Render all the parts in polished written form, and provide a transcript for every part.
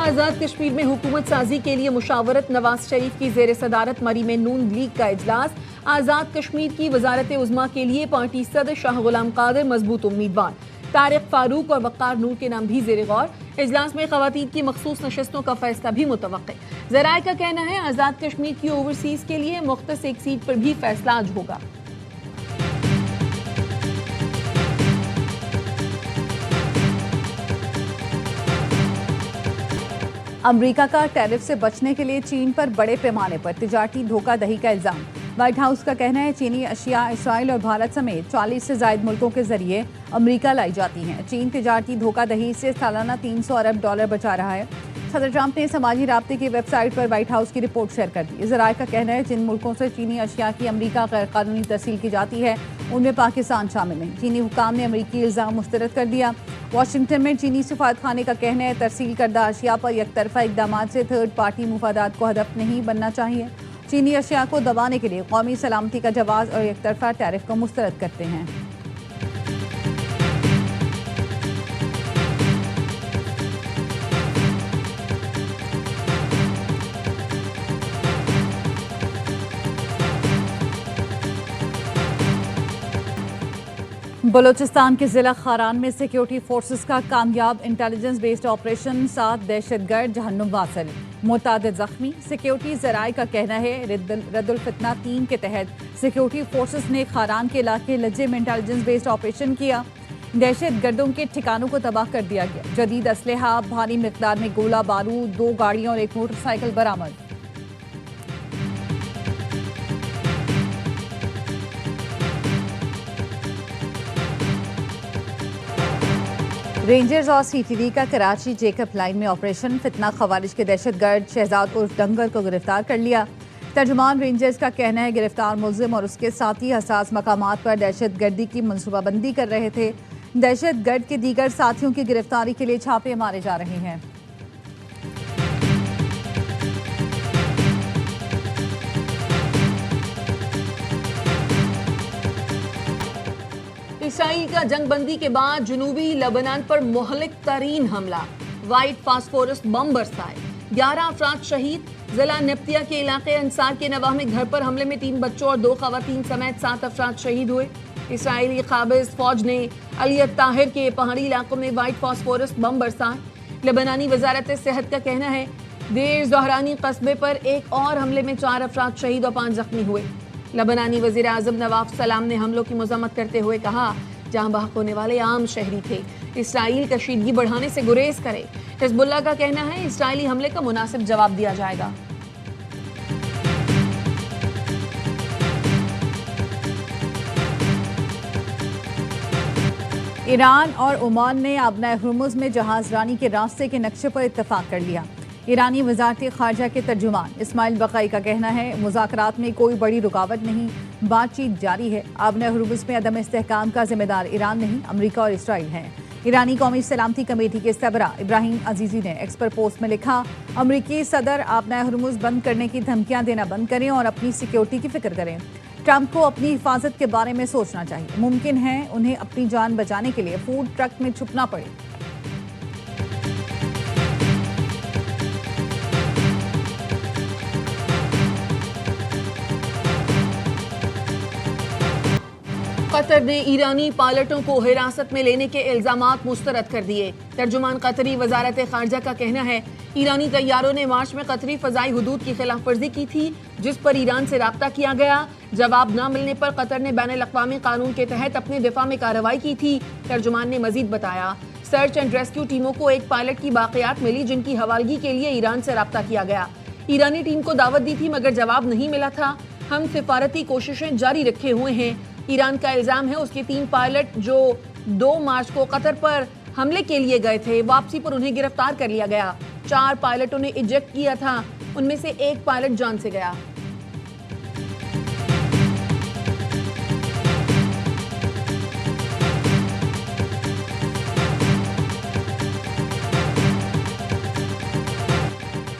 आज़ाद कश्मीर में हुकूमत साजी के लिए मुशावरत। नवाज शरीफ की जेर सदारत मरी में नून लीग का इजलास। आज़ाद कश्मीर की वजारत उज़्मा के लिए पार्टी सदर शाह गुलाम कादिर मजबूत उम्मीदवार। तारिक फारूक और वक़ार नूर के नाम भी ज़ेर गौर। इजलास में ख़वातीन की मखसूस नशस्तों का फैसला भी मुतवक्के। ज़राए का कहना है आज़ाद कश्मीर की ओवरसीज़ के लिए मुख्तस एक सीट पर भी फैसला आज होगा। अमेरिका का टैरिफ से बचने के लिए चीन पर बड़े पैमाने पर तिजारती धोखाधड़ी का इल्जाम। व्हाइट हाउस का कहना है चीनी अशिया इसराइल और भारत समेत 40 से ज़ायद मुल्कों के जरिए अमेरिका लाई जाती हैं। चीन तिजारती धोखाधड़ी से सालाना 300 अरब डॉलर बचा रहा है। सदर ट्रंप ने समाजी राब्ते की वेबसाइट पर व्हाइट हाउस की रिपोर्ट शेयर कर दी। ज़राए का कहना है जिन मुल्कों से चीनी अशिया की अमेरिका गैर कानूनी तरसील की जाती है उनमें पाकिस्तान शामिल नहीं। चीनी हुकाम ने अमेरिकी इल्ज़ाम मुस्तरद कर दिया। वाशिंगटन में चीनी सफारतखाने का कहना है तरसील करदा अशिया पर यकतरफा इकदाम से थर्ड पार्टी मुफादात को हदफ नहीं बनना चाहिए। चीनी अशिया को दबाने के लिए कौमी सलामती का जवाब और यकतरफा टैरिफ को मुस्तरद करते हैं। बलूचिस्तान के जिला खारान में सिक्योरिटी फोर्सेस का कामयाब इंटेलिजेंस बेस्ड ऑपरेशन 7 दहशतगर्द जहन्नुम वासिल, मुतादिद जख्मी। सिक्योरिटी ज़राए का कहना है रद्दुल फितना 3 के तहत सिक्योरिटी फोर्सेस ने खारान के इलाके लज्जे में इंटेलिजेंस बेस्ड ऑपरेशन किया। दहशतगर्दों के ठिकानों को तबाह कर दिया गया। जदीद असलहा, भारी मिकदार में गोला बारूद, 2 गाड़ियां और 1 मोटरसाइकिल बरामद। रेंजर्स और सीटीडी का कराची जेकब लाइन में ऑपरेशन। फितना खवारिज के दहशतगर्द शहजाद उर्फ दंगर को गिरफ्तार कर लिया। तर्जुमान रेंजर्स का कहना है गिरफ्तार मुलजिम और उसके साथी हसास मकामात पर दहशतगर्दी की मनसूबाबंदी कर रहे थे। दहशतगर्द के दीगर साथियों की गिरफ्तारी के लिए छापे मारे जा रहे हैं। इसराइल का जंगबंदी के बाद जनूबी लेबनान पर मुहलिक तरीन हमला। वाइट फास्फोरस बम बरसाए, 11 अफराद शहीद। जिला नब्तिया के इलाके अंसार के नवाह में घर पर हमले में 3 बच्चों और 2 खवातीन समेत 7 अफराद शहीद हुए। इसराइली काबिज फौज ने अलियत ताहिर के पहाड़ी इलाकों में वाइट फास्फोरस बम बरसाए। लेबनानी वजारत सेहत का कहना है देर ज़ोहरानी कस्बे पर एक और हमले में 4 अफराद शहीद और 5 जख्मी हुए। लबनानी वज़ीर आज़म नवाफ सलाम ने हमलों की मज़म्मत करते हुए कहा जहां बहक होने वाले आम शहरी थे, इसराइल कशीदगी बढ़ाने से गुरेज करे। हिज़्बुल्लाह का कहना है इसराइली हमले का मुनासिब जवाब दिया जाएगा। ईरान और ओमान ने आबना हुर्मुज़ में जहाज रानी के रास्ते के नक्शे पर इत्तफाक कर लिया। ईरानी वज़ारत ख़ारजा के तर्जुमान इस्माइल बक़ाई का कहना है मुज़ाकरात में कोई बड़ी रुकावट नहीं, बातचीत जारी है। आबना हुर्मुज़ में अदम इस्तेहकाम का जिम्मेदार ईरान नहीं, अमरीका और इसराइल हैं। ईरानी कौमी सलामती कमेटी के सरबरा इब्राहिम अजीज़ी ने एक्स पर पोस्ट में लिखा अमरीकी सदर आबना हुर्मुज़ बंद करने की धमकियाँ देना बंद करें और अपनी सिक्योरिटी की फिक्र करें। ट्रंप को अपनी हिफाजत के बारे में सोचना चाहिए। मुमकिन है उन्हें अपनी जान बचाने के लिए फूड ट्रक में छुपना पड़े। कतर ने ईरानी पायलटों को हिरासत में लेने के इल्जामात मुस्तरद कर दिए। तर्जुमान कतरी वजारत खारजा का कहना है ईरानी तैयारों ने मार्च में कतरी फजाई हुदूद की खिलाफ वर्जी की थी जिस पर ईरान से राब्ता किया गया। जवाब न मिलने पर कतर ने बैन अल-अक़वामी कानून के तहत अपने दिफा में कार्रवाई की थी। तर्जुमान ने मजीद बताया सर्च एंड रेस्क्यू टीमों को एक पायलट की बाक़ियात मिली जिनकी हवालगी के लिए ईरान से राब्ता किया गया। ईरानी टीम को दावत दी थी मगर जवाब नहीं मिला था। हम सिफारती कोशिशें जारी रखे हुए हैं। ईरान का इल्जाम है उसके 3 पायलट जो 2 मार्च को कतर पर हमले के लिए गए थे, वापसी पर उन्हें गिरफ्तार कर लिया गया। 4 पायलटों ने इजेक्ट किया था, उनमें से 1 पायलट जान से गया।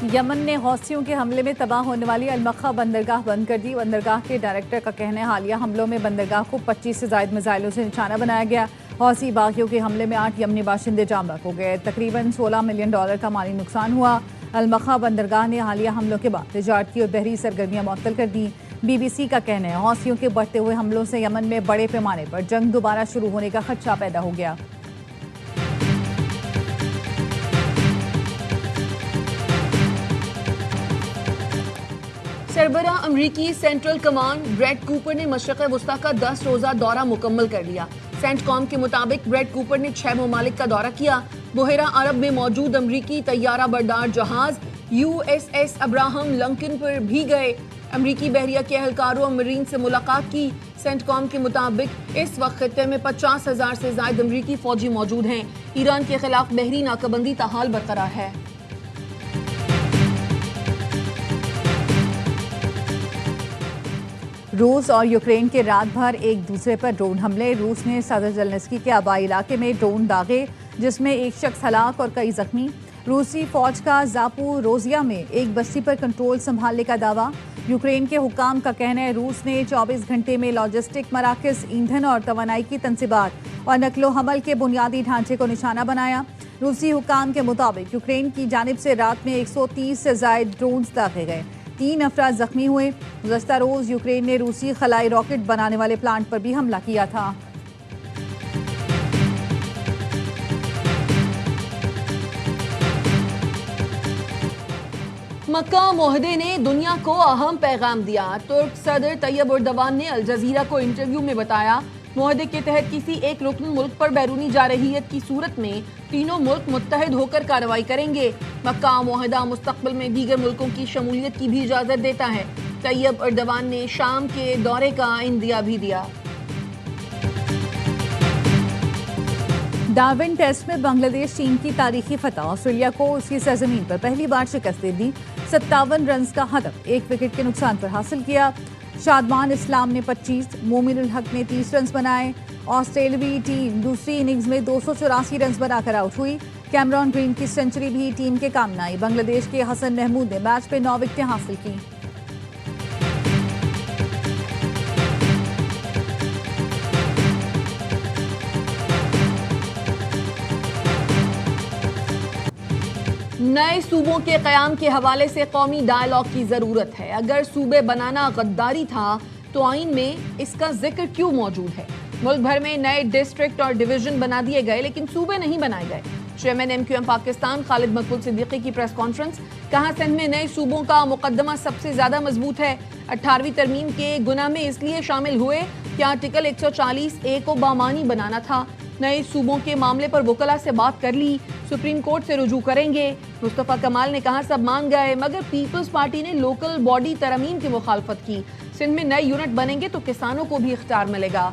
यमन ने हौसियों के हमले में तबाह होने वाली अलमक्खा बंदरगाह बंद कर दी। बंदरगाह के डायरेक्टर का कहना है हालिया हमलों में बंदरगाह को 25 से ज़ायद मिसाइलों से निशाना बनाया गया। हौसी बागियों के हमले में 8 यमनी बाशिंदे जाम बहक हो गए। तकरीबन $16 मिलियन का माली नुकसान हुआ। अलमखा बंदरगाह ने हालिया हमलों के बाद तिजारती और बहरी सरगर्मियां मुअत्तल कर दी। BBC का कहना है हौसियों के बढ़ते हुए हमलों से यमन में बड़े पैमाने पर जंग दोबारा शुरू होने का खदशा पैदा हो गया। सरबरा अमरीकी सेंट्रल कमांड ब्रेड कूपर ने मशरक़ वस्ता का 10 रोज़ा दौरा मुकम्मल कर लिया। सेंटकॉम के मुताबिक ब्रेड कूपर ने 6 ममालिक का दौरा किया। बुहेरा अरब में मौजूद अमरीकी तैयारा बरदार जहाज USS अब्राहम लिंकन पर भी गए। अमरीकी बहरिया के एहलकारों और मरीन से मुलाकात की। सेंटकॉम के मुताबिक इस वक्त खित्ते में 50,000 से ज्यादा अमरीकी फौजी मौजूद हैं। ईरान के खिलाफ बहरी नाकाबंदी ताहाल बरकरार है। रूस और यूक्रेन के रात भर एक दूसरे पर ड्रोन हमले। रूस ने सदर ज़ेलेंस्की के आबाई इलाके में ड्रोन दागे जिसमें एक शख्स हलाक और कई जख्मी। रूसी फौज का जापोरोजिया में एक बस्ती पर कंट्रोल संभालने का दावा। यूक्रेन के हुकाम का कहना है रूस ने 24 घंटे में लॉजिस्टिक मराकज़, ईंधन और तवानाई की तंसीबात और नकलो हमल के बुनियादी ढांचे को निशाना बनाया। रूसी हुकाम के मुताबिक यूक्रेन की जानिब से रात में 130 से ज़ायद ड्रोन दागे गए। 3 अफराद जख्मी हुए। गुज़श्ता रोज़ यूक्रेन ने रूसी खलाई रॉकेट बनाने वाले प्लांट पर भी हमला किया था। मक्का मुआहदे ने दुनिया को अहम पैगाम दिया। तुर्क सदर तैयब एर्दोगान ने अल जजीरा को इंटरव्यू में बताया मुआहदे के तहत किसी एक रुकन मुल्क पर बैरूनी जारहियत की सूरत में तीनों मुल्क मुत्तहिद होकर कार्रवाई करेंगे। मक्का मुआहदा मुस्तकबिल में दीगर मुल्कों की शमूलियत की भी इजाजत देता है। तैयब एर्दोगान ने शाम के दौरे का इंदिया भी दिया। डार्विन टेस्ट में बांग्लादेश टीम की तारीखी फतह। ऑस्ट्रेलिया को उसकी सरजमीन पर पहली बार शिकस्त दे दी। 57 रन का हदफ 1 विकेट के नुकसान पर हासिल किया। शादमान इस्लाम ने 25, मोमिनुल हक ने 30 रन बनाए। ऑस्ट्रेलियावी टीम दूसरी इनिंग्स में 284 रन बनाकर आउट हुई। कैमरॉन ग्रीन की सेंचुरी भी टीम के काम न आई। बांग्लादेश के हसन महमूद ने मैच में 9 विकेटें हासिल की। नए सूबों के क़याम के हवाले से कौमी डायलॉग की ज़रूरत है। अगर सूबे बनाना गद्दारी था तो आइन में इसका जिक्र क्यों मौजूद है? मुल्क भर में नए डिस्ट्रिक्ट और डिवीजन बना दिए गए लेकिन सूबे नहीं बनाए गए। चेयरमैन MQM पाकिस्तान खालिद मकबूल सिद्दीकी की प्रेस कॉन्फ्रेंस। कहा सिंध में नए सूबों का मुकदमा सबसे ज्यादा मजबूत है। 18वीं तरमीम के गुनाह में इसलिए शामिल हुए कि आर्टिकल 140A को बामानी बनाना था। नए सूबों के मामले पर वकला से बात कर ली, सुप्रीम कोर्ट से रुजू करेंगे। मुस्तफा कमाल ने कहा सब मान गए मगर पीपल्स पार्टी ने लोकल बॉडी तरमीम की मुखालफत की। सिंध में नए यूनिट बनेंगे तो किसानों को भी इख्तियार मिलेगा।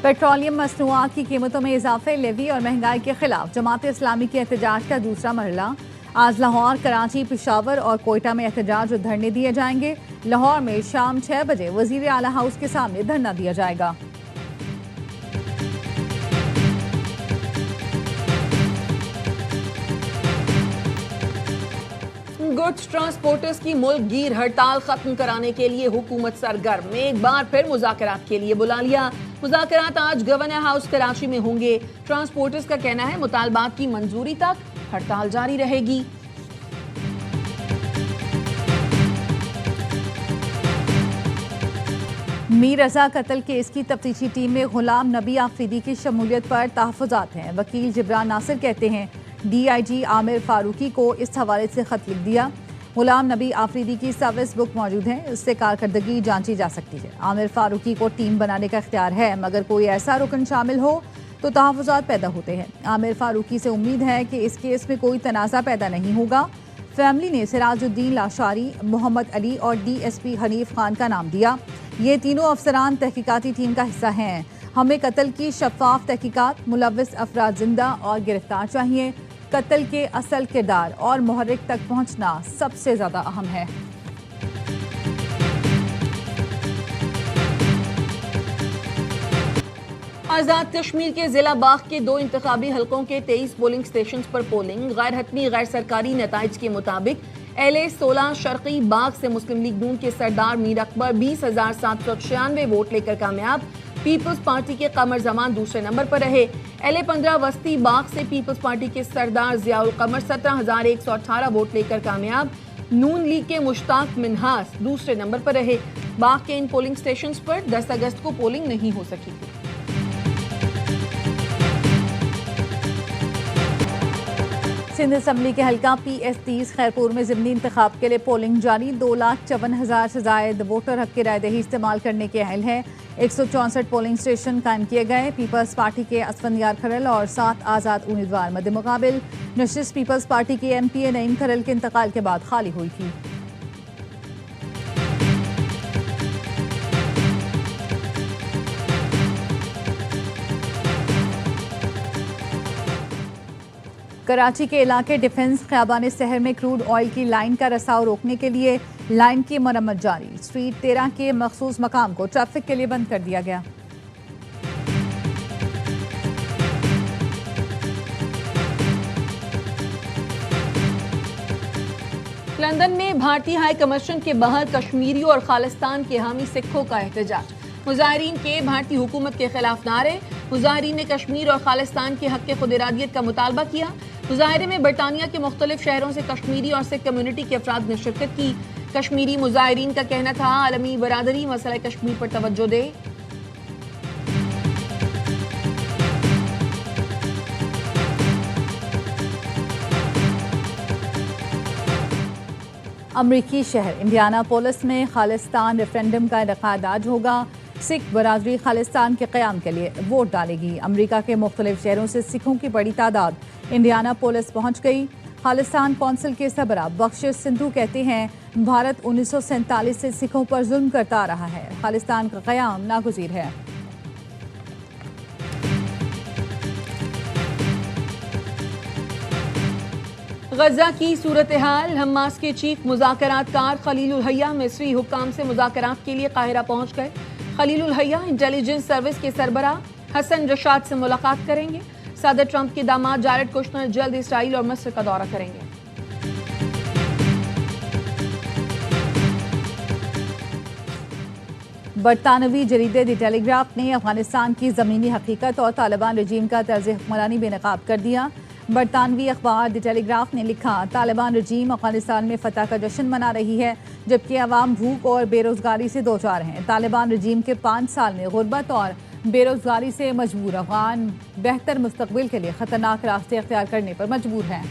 पेट्रोलियम मसनूआत की कीमतों में इजाफे, लेवी और महंगाई के खिलाफ जमात इस्लामी के एहतजाज का दूसरा मरहला। आज लाहौर, कराची, पेशावर और कोयटा में एहतजाज और धरने दिए जाएंगे। लाहौर में शाम 6 बजे वजीर आला हाउस के सामने धरना दिया जाएगा। गुड्स ट्रांसपोर्टर्स की मुल्क गिर हड़ताल खत्म कराने के लिए हुकूमत सरगर्म। एक बार फिर मुज़ाकरात के लिए बुला लिया। मुज़ाकरात आज गवर्नर हाउस कराची में होंगे। ट्रांसपोर्टर्स का कहना है मुतालबात की मंजूरी तक हड़ताल जारी रहेगी। मीर रजा कत्ल केस की तफ्तीशी टीम में गुलाम नबी आफरीदी की शमूलियत पर तहफ़्फ़ुज़ात हैं। वकील जिब्रान नासिर कहते हैं DIG आमिर फारूकी को इस हवाले से खत लिख दिया। गुलाम नबी आफरीदी की सर्विस बुक मौजूद है, इससे कारकर्दगी जांची जा सकती है। आमिर फारूकी को टीम बनाने का इख्तियार है मगर कोई ऐसा रुकन शामिल हो तो तहफ़्फ़ुज़ात पैदा होते हैं। आमिर फारूकी से उम्मीद है कि इस केस में कोई तनाज़ा पैदा नहीं होगा। फैमिली ने सिराजुद्दीन लाशारी, मोहम्मद अली और DSP हनीफ खान का नाम दिया। ये तीनों अफसरान तहकीकाती टीम का हिस्सा हैं। हमें कत्ल की शफाफ तहकीकात, मुलव्विस अफराद जिंदा और गिरफ्तार चाहिए। कत्ल के असल किरदार और मुहर्रिक तक पहुंचना सबसे ज्यादा अहम है। आज़ाद कश्मीर के जिला बाग के 2 इंतखाबी हलकों के 23 पोलिंग स्टेशन पर पोलिंग। गैर हतमी गैर सरकारी नताइज के मुताबिक LA 16 शर्की बाग से मुस्लिम लीग नून के सरदार मीर अकबर 20,796 वोट लेकर कामयाब। पीपल्स पार्टी के कमर जमान दूसरे नंबर पर रहे। LA 15 वस्ती बाग से पीपल्स पार्टी के सरदार जियाउल कमर 17,118 वोट लेकर कामयाब। नून लीग के मुश्ताक मिन्हास दूसरे नंबर पर रहे। बाग के इन पोलिंग स्टेशंस पर 10 अगस्त को पोलिंग नहीं हो सकी थी। सिंध असम्बली के हल्का PS30 खैरपुर में ज़िमनी इंतखाब के लिए पोलिंग जारी। 2,54,000 से जायद वोटर हक की रायदही इस्तेमाल करने के अहल हैं। 164 पोलिंग स्टेशन कायम किए गए। पीपल्स पार्टी के असफंदियार खरल और 7 आज़ाद उम्मीदवार मद्दे मुकाबिल। नशिस्त पीपल्स पार्टी की MPA नईम खरल के इंतकाल के बाद खाली हुई थी। कराची के इलाके डिफेंस ख़ियाबान शहर में क्रूड ऑयल की लाइन का रसाव रोकने के लिए लाइन की मरम्मत जारी। स्ट्रीट 13 के मखसूस मकाम को ट्रैफिक के लिए बंद कर दिया गया। लंदन में भारतीय हाई कमीशन के बाहर कश्मीरी और खालिस्तान के हामी सिखों का एहतजाज। मुजाहिरीन के भारतीय हुकूमत के खिलाफ नारे। मुजाहिरीन ने कश्मीर और खालिस्तान के हक खुद इरादियत का मुतालबा किया। मुजाहिरे में बरतानिया के मुख्तलिफ शहरों से कश्मीरी और सिख कम्युनिटी के अफराद ने शिरकत की। कश्मीरी मुजाहिरीन का कहना था आलमी बरादरी मसला कश्मीर पर तवज्जो दे। अमरीकी शहर इंडियानापोलिस में खालिस्तान रेफरेंडम का इनेकाद आज होगा। सिख बरादरी खालिस्तान के क़याम के लिए वोट डालेगी। अमरीका के मुख्तलिफ शहरों से सिखों की बड़ी तादाद इंडियानापोलिस पहुंच गई। खालिस्तान कौंसिल के सरबराह बख्शिश सिंधु कहते हैं भारत 1947 से सिखों पर जुल्म करता आ रहा है। खालिस्तान का क़याम नागुज़ीर है। गजा की सूरत हाल। हमास के चीफ मुज़ाकरातकार खलीलुल हैया मिस्री हुक्काम से मुज़ाकरात के लिए काहिरा पहुंच गए। खलीलुल हैया इंटेलिजेंस सर्विस के सरबराह हसन रशाद से मुलाकात करेंगे। सदर ट्रंप के दामाद जारेड कुश्नर जल्द इसराइल और मिस्र का दौरा करेंगे। बरतानवी जरीदे द टेलीग्राफ ने अफगानिस्तान की ज़मीनी हकीकत और तालिबान रजीम का तर्ज हुक्मरानी बेनकाब कर दिया। बरतानवी अखबार द टेलीग्राफ ने लिखा, तालिबान रजीम अफगानिस्तान में फतह का जश्न मना रही है जबकि अवाम भूख और बेरोजगारी से दो चार हैं। तालिबान रजीम के 5 साल में गुर्बत और बेरोजगारी से मजबूर अफगान बेहतर मुस्तकबिल के लिए खतरनाक रास्ते अख्तियार करने पर मजबूर हैं।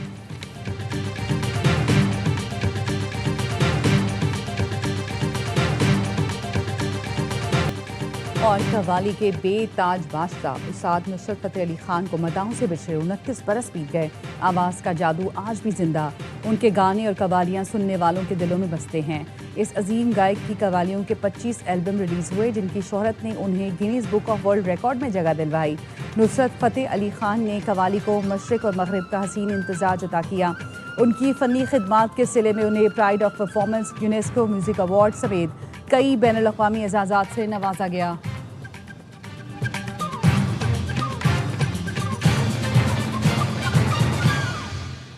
और कव्वाली के बेताज बादशाह उस्ताद नुसरत फतेह अली खान को मदाहों से बिछड़े 29 बरस बीत गए। आवाज़ का जादू आज भी जिंदा। उनके गाने और कव्वालियाँ सुनने वालों के दिलों में बसते हैं। इस अजीम गायक की कव्वालियों के 25 एल्बम रिलीज़ हुए जिनकी शोहरत ने उन्हें Guinness book of world record में जगह दिलवाई। नुसरत फतेह अली खान ने कव्वाली को मशरिक और मगरिब का हसीन इम्तिजाज अता किया। उनकी फ़नी खिदमात के सिले में उन्हें pride of performance, UNESCO music award समेत कई बैनुल अक़वामी एजाज़ात से नवाजा गया।